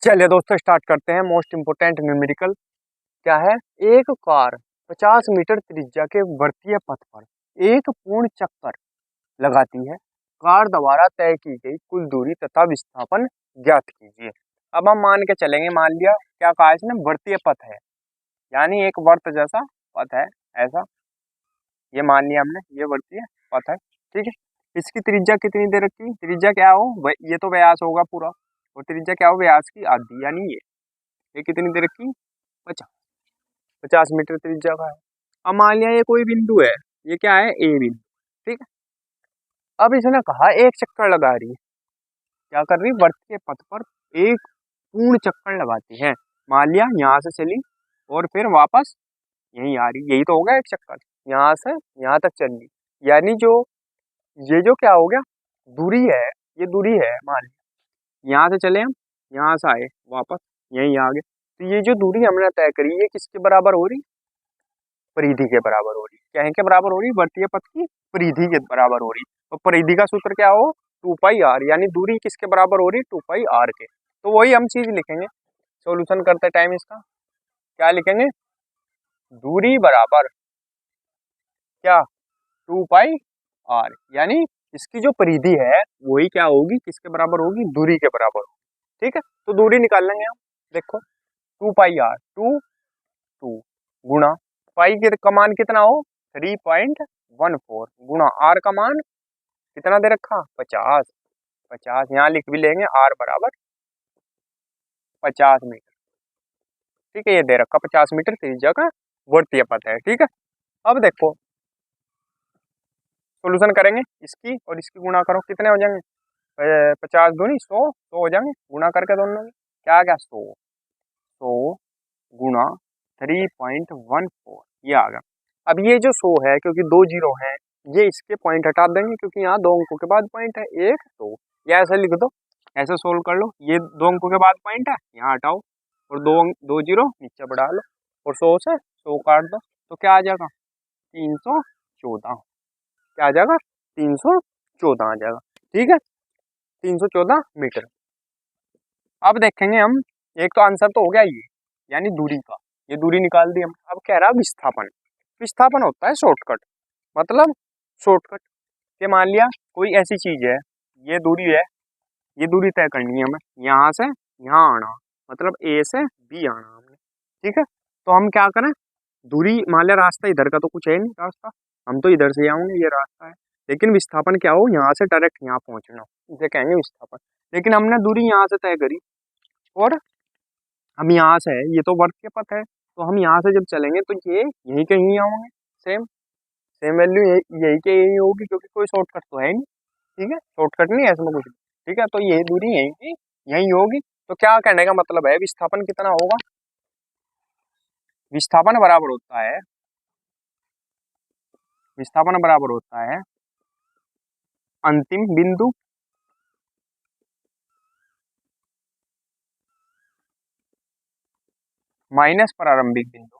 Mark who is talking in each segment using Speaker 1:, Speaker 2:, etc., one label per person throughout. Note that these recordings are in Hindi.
Speaker 1: चलिए दोस्तों स्टार्ट करते हैं। मोस्ट इम्पोर्टेंट न्यूमेरिकल क्या है। एक कार 50 मीटर त्रिज्या के वृत्तीय पथ पर एक पूर्ण चक्कर लगाती है। कार द्वारा तय की गई कुल दूरी तथा विस्थापन ज्ञात कीजिए। अब हम मान के चलेंगे, मान लिया क्या कहा इसने, वृत्तीय पथ है, यानी एक वर्त जैसा पथ है, ऐसा ये मान लिया हमने, ये वृत्तीय पथ है। ठीक है, इसकी त्रिज्या कितनी दे रखी, त्रिज्या क्या हो, ये तो व्यास होगा पूरा, और त्रिज्या क्या हो, व्यास की आधी, यानी ये कितनी दे रखी, 50 मीटर त्रिज्या का है। अब मान लिया ये कोई बिंदु है, ये क्या है, ए बिंदु। ठीक है, अब इसने कहा एक चक्कर लगा रही है, क्या कर रही, वृत्तीय पथ पर एक पूर्ण चक्कर लगाती है। मान लिया यहाँ से चली और फिर वापस यहीं आ रही, यही तो होगा एक चक्कर, यहाँ से यहाँ तक चल ली, यानी जो ये जो क्या हो गया, दूरी है, ये दूरी है। मान लिया यहाँ से चले हम, यहाँ से आए वापस यहीं आ गए, तो ये जो दूरी हमने तय करी ये किसके बराबर हो रही, परिधि के बराबर हो रही। क्या है, के बराबर हो रही, वृत्तीय पथ की परिधि के बराबर हो रही। और परिधि का सूत्र क्या हो, 2πr, यानी दूरी किसके बराबर हो रही, 2πr के। तो वही हम चीज लिखेंगे सॉल्यूशन करते टाइम, इसका क्या लिखेंगे, दूरी बराबर क्या, 2πr, यानी इसकी जो परिधि है वही क्या होगी, किसके बराबर होगी, दूरी के बराबर होगी। ठीक है, तो दूरी निकाल लेंगे हम, देखो 2πr, 2 गुणा पाई के का मान कितना हो, 3.14 गुणा आर का मान कितना दे रखा, 50 यहाँ लिख भी लेंगे, आर बराबर 50 मीटर। ठीक है, ये दे रखा 50 मीटर त्रिज्या का वृत्तीय पथ है। ठीक है, अब देखो सोल्यूशन करेंगे, इसकी और इसकी गुणा करो, कितने हो जाएंगे, 50 दूनी 100 हो जाएंगे, गुणा करके दोनों में क्या आ गया, 100 गुणा 3.14 ये आ गया। अब ये जो 100 है, क्योंकि 2 जीरो है, ये इसके पॉइंट हटा देंगे, क्योंकि यहाँ 2 अंकों के बाद पॉइंट है, 1 2, या ऐसे लिख दो, ऐसे सोल्व कर लो, ये 2 अंकों के बाद पॉइंट है, यहाँ हटाओ और 2 जीरो नीचे बढ़ा लो और 100 से 100 काट दो, तो क्या आ जाएगा, 314, क्या आ जाएगा, 314 आ जाएगा। ठीक है, 314 मीटर। अब देखेंगे हम, एक तो आंसर तो हो गया ये, यानी दूरी का, ये दूरी निकाल दी हम। अब कह रहा विस्थापन, विस्थापन होता है शॉर्टकट, मतलब शॉर्टकट के, मान लिया कोई ऐसी चीज है, ये दूरी है, ये दूरी तय करनी है हमें, यहाँ से यहाँ आना, मतलब ए से बी आना हमने। ठीक है, तो हम क्या करें, दूरी मान लिया, रास्ता इधर का तो कुछ है नहीं रास्ता, हम तो इधर से आऊंगे, ये रास्ता है, लेकिन विस्थापन क्या हो, यहाँ से डायरेक्ट यहाँ पहुंचना, इसे कहेंगे विस्थापन। लेकिन हमने दूरी यहाँ से तय करी और हम यहाँ से है, ये तो वर्ग के पथ है, तो हम यहाँ से जब चलेंगे तो ये यहीं के यहीं आऊंगे, सेम सेम वैल्यू यही के यही होगी, क्योंकि कोई शॉर्टकट तो है नहीं। ठीक है, शॉर्टकट नहीं है इसमें कुछ। ठीक है, तो यही दूरी यहीं की यहीं होगी। तो क्या कहने का मतलब है, विस्थापन कितना होगा, विस्थापन बराबर होता है, विस्थापन बराबर होता है अंतिम बिंदु माइनस प्रारंभिक बिंदु।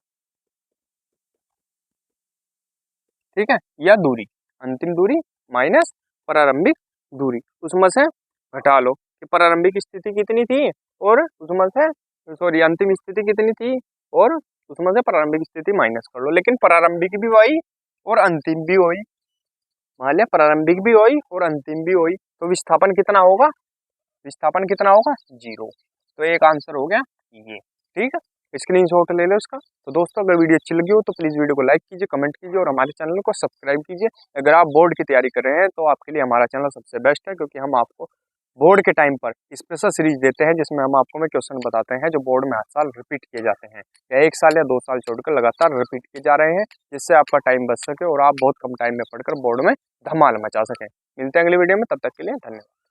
Speaker 1: ठीक है, या दूरी, अंतिम दूरी माइनस प्रारंभिक दूरी, उसमें से घटा लो कि प्रारंभिक स्थिति कितनी थी और उसमें से, सॉरी, अंतिम स्थिति कितनी थी और उसमें से प्रारंभिक स्थिति माइनस कर लो। लेकिन प्रारंभिक भी वही और अंतिम भी वही, मान लिया प्रारंभिक भी वही और अंतिम भी वही, तो विस्थापन कितना होगा, विस्थापन कितना होगा, 0। तो एक आंसर हो गया ये। ठीक है, स्क्रीनशॉट ले लो इसका। तो दोस्तों अगर वीडियो अच्छी लगी हो तो प्लीज़ वीडियो को लाइक कीजिए, कमेंट कीजिए और हमारे चैनल को सब्सक्राइब कीजिए। अगर आप बोर्ड की तैयारी कर रहे हैं तो आपके लिए हमारा चैनल सबसे बेस्ट है, क्योंकि हम आपको बोर्ड के टाइम पर स्पेशल सीरीज देते हैं, जिसमें हम आपको में क्वेश्चन बताते हैं जो बोर्ड में हर साल रिपीट किए जाते हैं, या 1 साल या 2 साल छोड़कर लगातार रिपीट किए जा रहे हैं, जिससे आपका टाइम बच सके और आप बहुत कम टाइम में पढ़कर बोर्ड में धमाल मचा सकें। मिलते हैं अगली वीडियो में, तब तक के लिए धन्यवाद।